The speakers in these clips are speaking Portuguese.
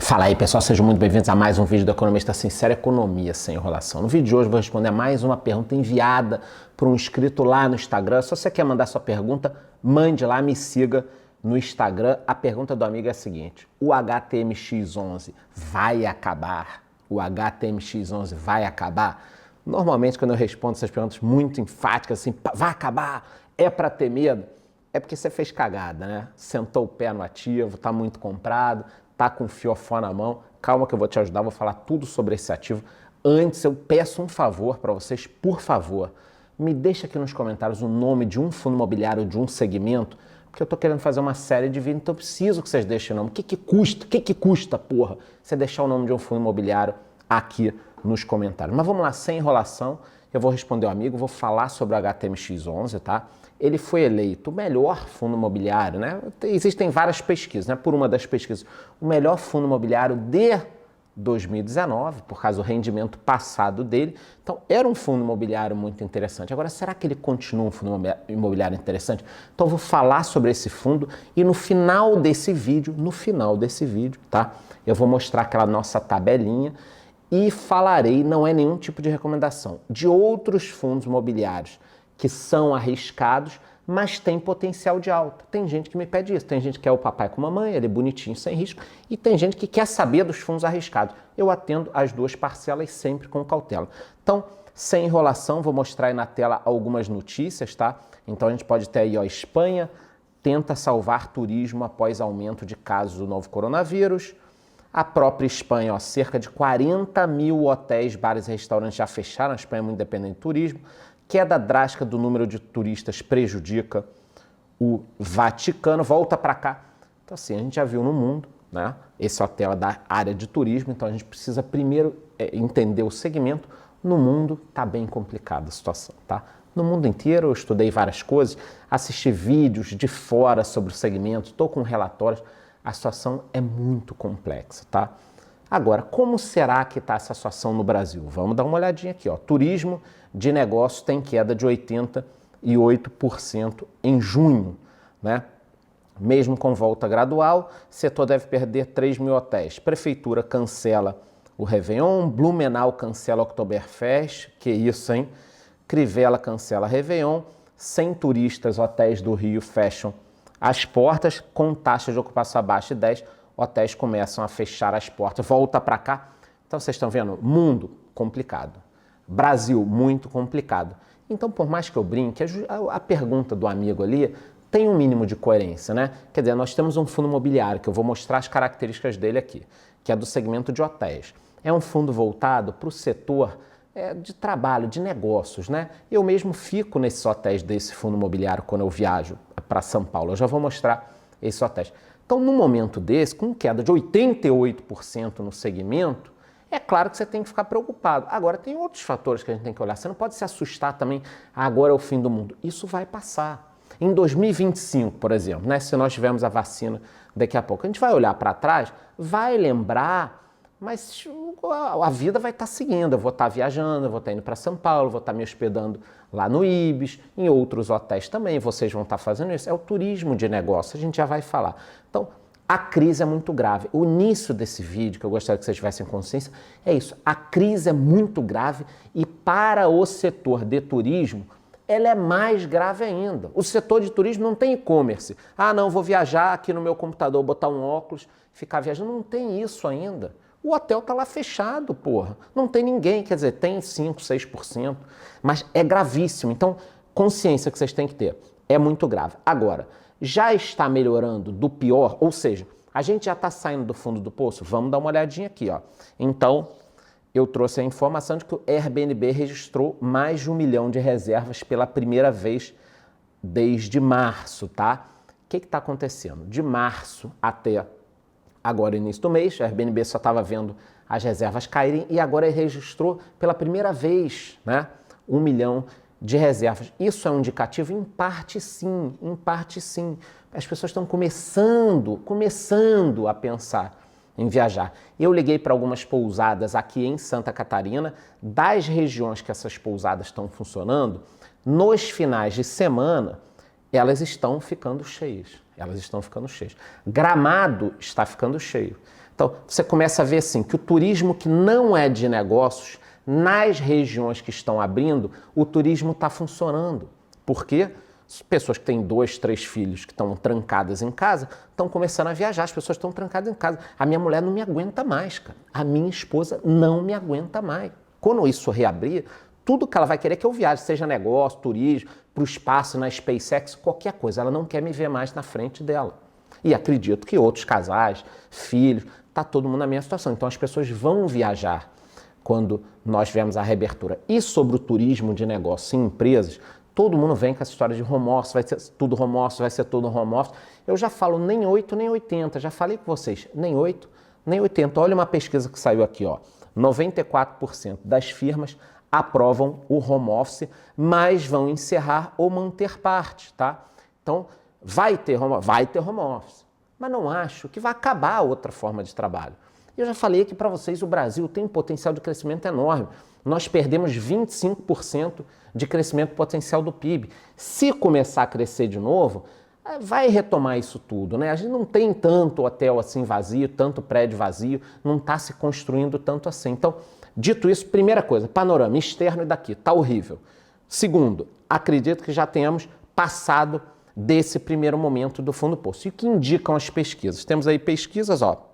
Fala aí pessoal, sejam muito bem-vindos a mais um vídeo do Economista Sincero, Economia Sem Enrolação. No vídeo de hoje eu vou responder a mais uma pergunta enviada por um inscrito lá no Instagram. Se você quer mandar sua pergunta, mande lá, me siga no Instagram. A pergunta do amigo é a seguinte: o HTMX11 vai acabar? O HTMX11 vai acabar? Normalmente quando eu respondo essas perguntas muito enfáticas, assim, vai acabar, é para ter medo, é porque você fez cagada, né? Sentou o pé no ativo, tá muito comprado, tá com fiofó na mão. Calma que eu vou te ajudar, vou falar tudo sobre esse ativo. Antes, eu peço um favor para vocês, por favor, me deixa aqui nos comentários o nome de um fundo imobiliário, de um segmento, porque eu tô querendo fazer uma série de vídeos, então eu preciso que vocês deixem o nome. O que custa? O que custa, porra, você deixar o nome de um fundo imobiliário aqui nos comentários? Mas vamos lá, sem enrolação, eu vou responder o amigo, vou falar sobre o HTMX11, tá? Ele foi eleito o melhor fundo imobiliário, né? Existem várias pesquisas, né? Por uma das pesquisas, o melhor fundo imobiliário de 2019, por causa do rendimento passado dele. Então, era um fundo imobiliário muito interessante. Agora, será que ele continua um fundo imobiliário interessante? Então, eu vou falar sobre esse fundo e no final desse vídeo, tá? Eu vou mostrar aquela nossa tabelinha e falarei, não é nenhum tipo de recomendação, de outros fundos imobiliários que são arriscados, mas tem potencial de alta. Tem gente que me pede isso, tem gente que quer o papai com mamãe, ele é bonitinho, sem risco, e tem gente que quer saber dos fundos arriscados. Eu atendo as duas parcelas sempre com cautela. Então, sem enrolação, vou mostrar aí na tela algumas notícias, tá? Então a gente pode ter aí, ó, Espanha tenta salvar turismo após aumento de casos do novo coronavírus. A própria Espanha, ó, cerca de 40 mil hotéis, bares e restaurantes já fecharam. A Espanha é muito dependente de turismo. Queda drástica do número de turistas prejudica o Vaticano. Volta para cá. Então, assim, a gente já viu no mundo, né? Esse hotel é da área de turismo, então a gente precisa primeiro entender o segmento. No mundo está bem complicada a situação, tá? No mundo inteiro eu estudei várias coisas, assisti vídeos de fora sobre o segmento, estou com relatórios. A situação é muito complexa, tá? Agora, como será que está essa situação no Brasil? Vamos dar uma olhadinha aqui, ó. Turismo de negócio tem queda de 88% em junho, né? Mesmo com volta gradual, setor deve perder 3 mil hotéis. Prefeitura cancela o Réveillon, Blumenau cancela o Oktoberfest, que isso, hein? Crivella cancela Réveillon, 100 turistas, hotéis do Rio fecham as portas, com taxa de ocupação abaixo de 10, hotéis começam a fechar as portas. Volta para cá. Então vocês estão vendo, mundo complicado, Brasil muito complicado. Então, por mais que eu brinque, a pergunta do amigo ali tem um mínimo de coerência, né? Quer dizer, nós temos um fundo imobiliário, que eu vou mostrar as características dele aqui, que é do segmento de hotéis. É um fundo voltado para o setor de trabalho, de negócios, né? Eu mesmo fico nesses hotéis desse fundo imobiliário quando eu viajo para São Paulo. Eu já vou mostrar esses hotéis. Então, num momento desse, com queda de 88% no segmento, é claro que você tem que ficar preocupado. Agora, tem outros fatores que a gente tem que olhar. Você não pode se assustar também, agora é o fim do mundo. Isso vai passar. Em 2025, por exemplo, né, se nós tivermos a vacina daqui a pouco, a gente vai olhar para trás, vai lembrar, mas a vida vai estar seguindo. Eu vou estar viajando, eu vou estar indo para São Paulo, vou estar me hospedando lá no Ibis, em outros hotéis também, vocês vão estar fazendo isso. É o turismo de negócio, a gente já vai falar. Então, a crise é muito grave. O início desse vídeo, que eu gostaria que vocês tivessem consciência, é isso. A crise é muito grave e para o setor de turismo, ela é mais grave ainda. O setor de turismo não tem e-commerce. Ah, não, vou viajar aqui no meu computador, botar um óculos, ficar viajando. Não tem isso ainda. O hotel tá lá fechado, porra. Não tem ninguém, quer dizer, tem 5, 6%, mas é gravíssimo. Então, consciência que vocês têm que ter. É muito grave. Agora, já está melhorando do pior, ou seja, a gente já está saindo do fundo do poço? Vamos dar uma olhadinha aqui, ó. Então, eu trouxe a informação de que o Airbnb registrou mais de 1 milhão de reservas pela primeira vez desde março, tá? O que está acontecendo? De março até agora, início do mês, a Airbnb só estava vendo as reservas caírem e agora ele registrou pela primeira vez, né, 1 milhão de reservas. Isso é um indicativo? Em parte sim, em parte sim. As pessoas estão começando a pensar em viajar. Eu liguei para algumas pousadas aqui em Santa Catarina, das regiões que essas pousadas estão funcionando, nos finais de semana, elas estão ficando cheias. Gramado está ficando cheio. Então, você começa a ver assim, que o turismo que não é de negócios, nas regiões que estão abrindo, o turismo está funcionando. Por quê? As pessoas que têm 2, 3 filhos que estão trancadas em casa, estão começando a viajar, as pessoas estão trancadas em casa. A minha mulher não me aguenta mais, cara. A minha esposa não me aguenta mais. Quando isso reabrir, tudo que ela vai querer é que eu viaje, seja negócio, turismo, para o espaço, na SpaceX, qualquer coisa. Ela não quer me ver mais na frente dela. E acredito que outros casais, filhos, está todo mundo na mesma situação. Então as pessoas vão viajar quando nós tivermos a reabertura. E sobre o turismo de negócio em empresas, todo mundo vem com essa história de home office, vai ser tudo home office, vai ser tudo home office. Eu já falo nem 8, nem 80, já falei com vocês, nem 8, nem 80. Olha uma pesquisa que saiu aqui, ó. 94% das firmas aprovam o home office, mas vão encerrar ou manter parte, tá? Então, vai ter home office, mas não acho que vai acabar a outra forma de trabalho. Eu já falei aqui para vocês, o Brasil tem um potencial de crescimento enorme. Nós perdemos 25% de crescimento potencial do PIB. Se começar a crescer de novo, vai retomar isso tudo, né? A gente não tem tanto hotel assim vazio, tanto prédio vazio, não está se construindo tanto assim. Então, dito isso, primeira coisa, panorama externo e daqui, tá horrível. Segundo, acredito que já tenhamos passado desse primeiro momento do fundo do poço. E o que indicam as pesquisas? Temos aí pesquisas, ó,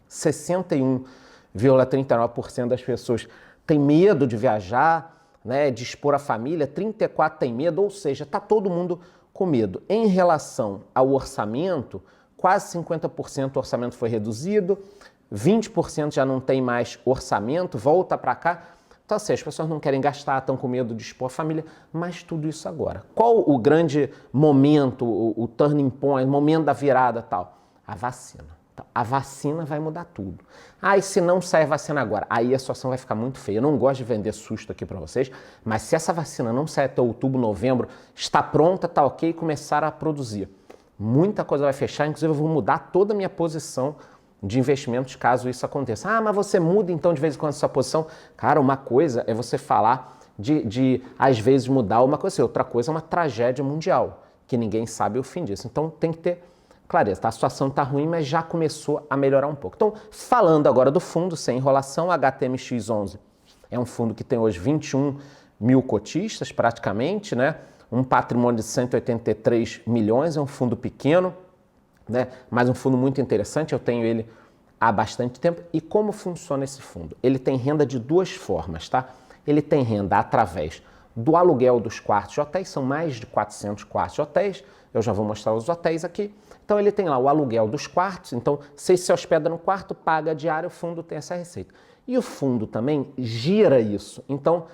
61,39% das pessoas têm medo de viajar, né, de expor a família, 34% tem medo, ou seja, está todo mundo com medo. Em relação ao orçamento, quase 50% do orçamento foi reduzido, 20% já não tem mais orçamento, volta para cá. Então, assim, as pessoas não querem gastar, estão com medo de expor a família, mas tudo isso agora. Qual o grande momento, o turning point, o momento da virada tal? A vacina. A vacina vai mudar tudo. E se não sair a vacina agora? Aí a situação vai ficar muito feia. Eu não gosto de vender susto aqui para vocês, mas se essa vacina não sair até outubro, novembro, está pronta, está ok, começar a produzir. Muita coisa vai fechar, inclusive eu vou mudar toda a minha posição de investimentos caso isso aconteça. Mas você muda então de vez em quando a sua posição? Cara, uma coisa é você falar de às vezes mudar uma coisa, outra coisa é uma tragédia mundial, que ninguém sabe o fim disso. Então tem que ter clareza, tá? A situação está ruim, mas já começou a melhorar um pouco. Então, falando agora do fundo, sem enrolação, o HTMX11 é um fundo que tem hoje 21 mil cotistas, praticamente, né? Um patrimônio de 183 milhões, é um fundo pequeno, né? Mas um fundo muito interessante, eu tenho ele há bastante tempo. E como funciona esse fundo? Ele tem renda de duas formas, tá? Ele tem renda através do aluguel dos quartos de hotéis, são mais de 400 quartos de hotéis, eu já vou mostrar os hotéis aqui. Então ele tem lá o aluguel dos quartos, então você se hospeda no quarto, paga a diária, o fundo tem essa receita. E o fundo também gira isso, então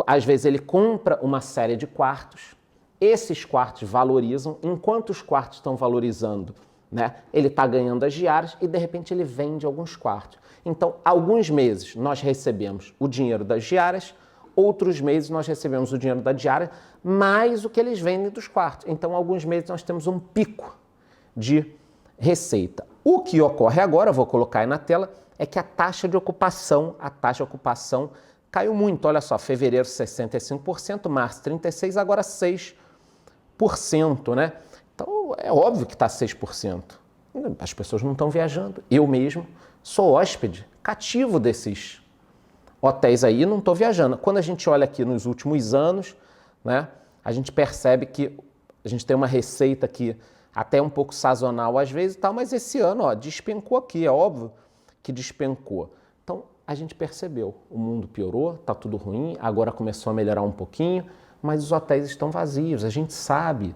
às vezes ele compra uma série de quartos, esses quartos valorizam, enquanto os quartos estão valorizando, né, ele está ganhando as diárias e de repente ele vende alguns quartos. Então alguns meses nós recebemos o dinheiro das diárias, outros meses nós recebemos o dinheiro da diária, mais o que eles vendem dos quartos. Então alguns meses nós temos um pico de receita. O que ocorre agora, vou colocar aí na tela, é que a taxa de ocupação caiu muito. Olha só, fevereiro 65%, março 36%, agora 6%, né? Então é óbvio que está 6%. As pessoas não estão viajando. Eu mesmo sou hóspede cativo desses hotéis aí, não estou viajando. Quando a gente olha aqui nos últimos anos, né, a gente percebe que a gente tem uma receita aqui até um pouco sazonal às vezes e tal, mas esse ano, ó, despencou aqui, é óbvio que despencou. Então, a gente percebeu, o mundo piorou, tá tudo ruim, agora começou a melhorar um pouquinho, mas os hotéis estão vazios, a gente sabe.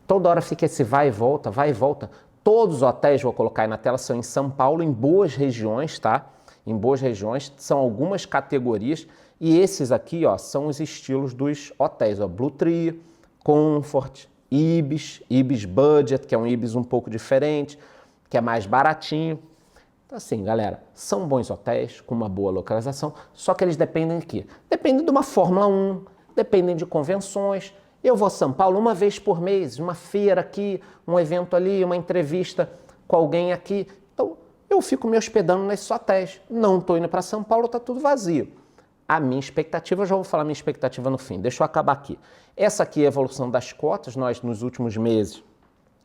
Toda hora fica esse vai e volta, vai e volta. Todos os hotéis, vou colocar aí na tela, são em São Paulo, em boas regiões, tá? Em boas regiões, são algumas categorias, e esses aqui, ó, são os estilos dos hotéis, ó, Blue Tree, Comfort, Ibis Budget, que é um Ibis um pouco diferente, que é mais baratinho. Então assim, galera, são bons hotéis, com uma boa localização, só que eles dependem de quê? Dependem de uma Fórmula 1, dependem de convenções. Eu vou a São Paulo uma vez por mês, uma feira aqui, um evento ali, uma entrevista com alguém aqui. Então, eu fico me hospedando nesses hotéis. Não estou indo para São Paulo, está tudo vazio. A minha expectativa, eu já vou falar minha expectativa no fim, deixa eu acabar aqui. Essa aqui é a evolução das cotas, nós nos últimos meses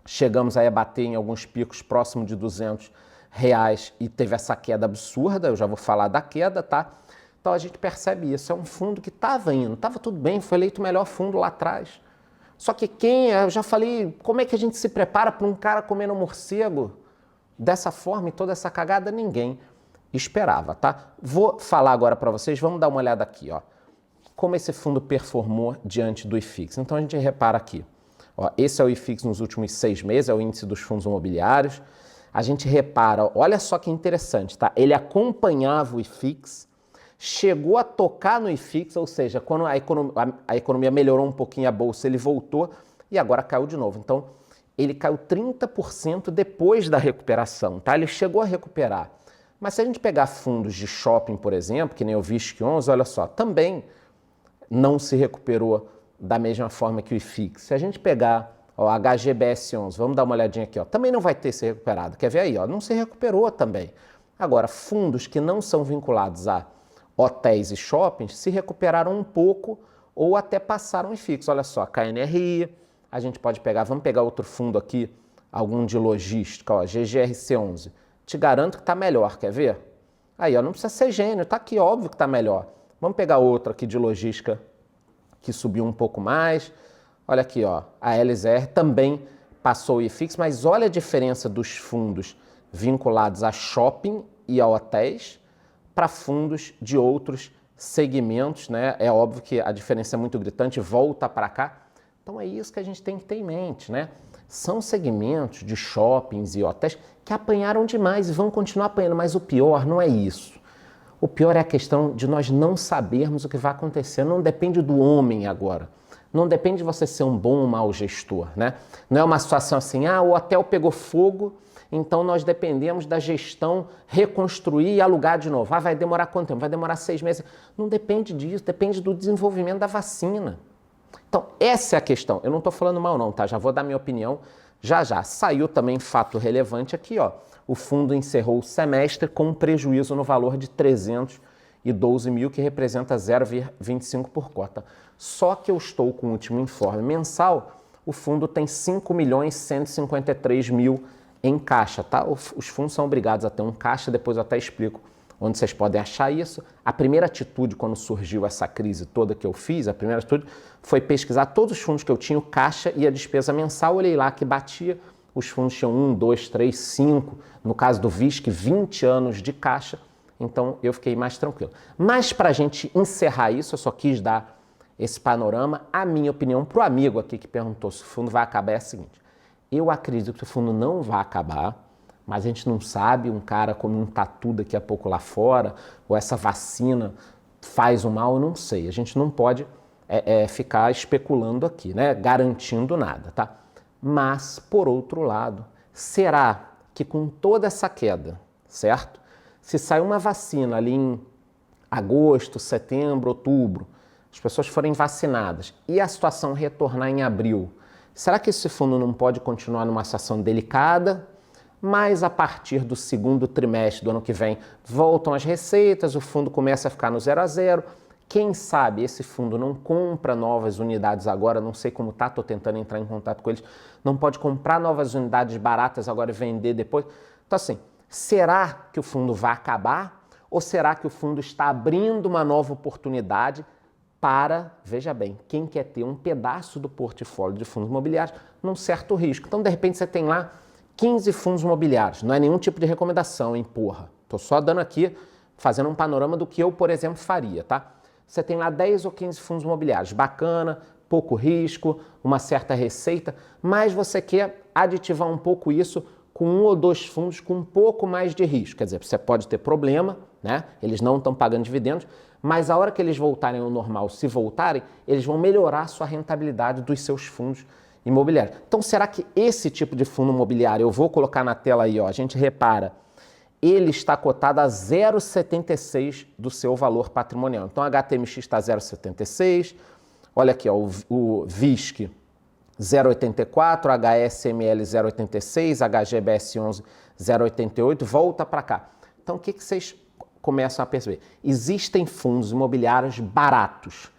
chegamos aí a bater em alguns picos próximos de 200 reais e teve essa queda absurda, eu já vou falar da queda, tá? Então a gente percebe isso, é um fundo que estava indo, estava tudo bem, foi eleito o melhor fundo lá atrás. Só que eu já falei, como é que a gente se prepara para um cara comendo morcego dessa forma e toda essa cagada? Ninguém esperava, tá? Vou falar agora para vocês, vamos dar uma olhada aqui, ó. Como esse fundo performou diante do IFIX. Então a gente repara aqui, ó, esse é o IFIX nos últimos 6 meses, é o índice dos fundos imobiliários. A gente repara, olha só que interessante, tá? Ele acompanhava o IFIX, chegou a tocar no IFIX, ou seja, quando a economia melhorou um pouquinho a bolsa, ele voltou e agora caiu de novo. Então, ele caiu 30% depois da recuperação, tá? Ele chegou a recuperar. Mas se a gente pegar fundos de shopping, por exemplo, que nem o VISC11, olha só, também não se recuperou da mesma forma que o IFIX. Se a gente pegar o HGBS11, vamos dar uma olhadinha aqui, ó, também não vai ter se recuperado. Quer ver aí? Ó, não se recuperou também. Agora, fundos que não são vinculados a hotéis e shoppings se recuperaram um pouco ou até passaram em fixo. Olha só, KNRI, a gente pode pegar, vamos pegar outro fundo aqui, algum de logística, ó, GGRC11. Te garanto que está melhor, quer ver? Aí, ó, não precisa ser gênio, tá aqui, óbvio que está melhor. Vamos pegar outro aqui de logística que subiu um pouco mais. Olha aqui, ó, a LZR também passou o IFIX, mas olha a diferença dos fundos vinculados a shopping e a hotéis para fundos de outros segmentos, né? É óbvio que a diferença é muito gritante, volta para cá. Então é isso que a gente tem que ter em mente, né? São segmentos de shoppings e hotéis que apanharam demais e vão continuar apanhando, mas o pior não é isso. O pior é a questão de nós não sabermos o que vai acontecer. Não depende do homem agora. Não depende de você ser um bom ou mau gestor, né? Não é uma situação assim, o hotel pegou fogo, então nós dependemos da gestão reconstruir e alugar de novo. Vai demorar quanto tempo? Vai demorar 6 meses. Não depende disso, depende do desenvolvimento da vacina. Então, essa é a questão. Eu não estou falando mal não, tá? Já vou dar minha opinião já já. Saiu também fato relevante aqui, ó. O fundo encerrou o semestre com um prejuízo no valor de 312 mil, que representa 0,25 por cota. Só que eu estou com o último informe mensal, o fundo tem 5.153.000 em caixa, tá? Os fundos são obrigados a ter um caixa, depois eu até explico onde vocês podem achar isso. A primeira atitude quando surgiu essa crise toda que eu fiz, a primeira atitude foi pesquisar todos os fundos que eu tinha, o caixa e a despesa mensal, olhei lá que batia, os fundos tinham 1, 2, 3, 5, no caso do VISC, 20 anos de caixa, então eu fiquei mais tranquilo. Mas para a gente encerrar isso, eu só quis dar esse panorama, a minha opinião para o amigo aqui que perguntou se o fundo vai acabar é a seguinte: eu acredito que o fundo não vai acabar, mas a gente não sabe, um cara come um tatu daqui a pouco lá fora, ou essa vacina faz o mal, eu não sei. A gente não pode ficar especulando aqui, né? Garantindo nada, tá? Mas, por outro lado, será que com toda essa queda, certo? Se sair uma vacina ali em agosto, setembro, outubro, as pessoas forem vacinadas e a situação retornar em abril, será que esse fundo não pode continuar numa situação delicada? Mas a partir do segundo trimestre do ano que vem voltam as receitas, o fundo começa a ficar no 0 a 0. Quem sabe esse fundo não compra novas unidades agora, não sei como tá, estou tentando entrar em contato com eles, não pode comprar novas unidades baratas agora e vender depois. Então assim, será que o fundo vai acabar ou será que o fundo está abrindo uma nova oportunidade para, veja bem, quem quer ter um pedaço do portfólio de fundos imobiliários num certo risco? Então de repente você tem lá 15 fundos imobiliários, não é nenhum tipo de recomendação, hein, porra. Estou só dando aqui, fazendo um panorama do que eu, por exemplo, faria, tá? Você tem lá 10 ou 15 fundos imobiliários, bacana, pouco risco, uma certa receita, mas você quer aditivar um pouco isso com 1 ou 2 fundos com um pouco mais de risco. Quer dizer, você pode ter problema, né? Eles não estão pagando dividendos, mas a hora que eles voltarem ao normal, se voltarem, eles vão melhorar a sua rentabilidade dos seus fundos imobiliários. Então, será que esse tipo de fundo imobiliário, eu vou colocar na tela aí, ó, a gente repara, ele está cotado a 0,76 do seu valor patrimonial. Então, a HTMX está 0,76, olha aqui, ó, o VISC 0,84, HSML 0,86, HGBS11 0,88, volta para cá. Então, o que vocês começam a perceber? Existem fundos imobiliários baratos.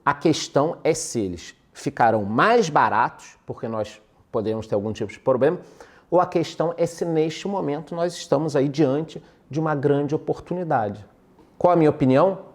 A questão é se eles ficarão mais baratos, porque nós podemos ter algum tipo de problema, ou a questão é se neste momento nós estamos aí diante de uma grande oportunidade. Qual a minha opinião?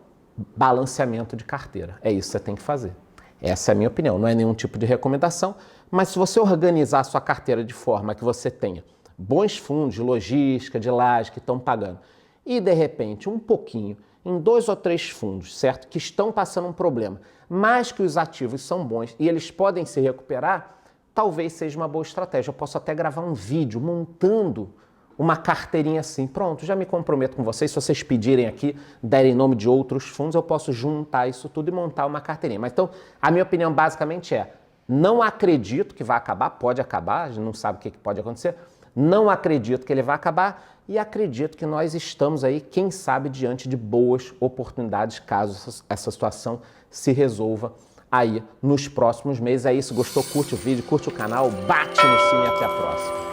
Balanceamento de carteira. É isso que você tem que fazer. Essa é a minha opinião, não é nenhum tipo de recomendação, mas se você organizar a sua carteira de forma que você tenha bons fundos de logística, de laje que estão pagando, e de repente um pouquinho em 2 ou 3 fundos, certo, que estão passando um problema, mas que os ativos são bons e eles podem se recuperar, talvez seja uma boa estratégia. Eu posso até gravar um vídeo montando uma carteirinha assim. Pronto, já me comprometo com vocês. Se vocês pedirem aqui, derem nome de outros fundos, eu posso juntar isso tudo e montar uma carteirinha. Mas então, a minha opinião basicamente é, não acredito que vai acabar, pode acabar, a gente não sabe o que pode acontecer, não acredito que ele vai acabar e acredito que nós estamos aí, quem sabe, diante de boas oportunidades caso essa situação se resolva aí nos próximos meses. É isso, gostou? Curte o vídeo, curte o canal, bate no sininho e até a próxima.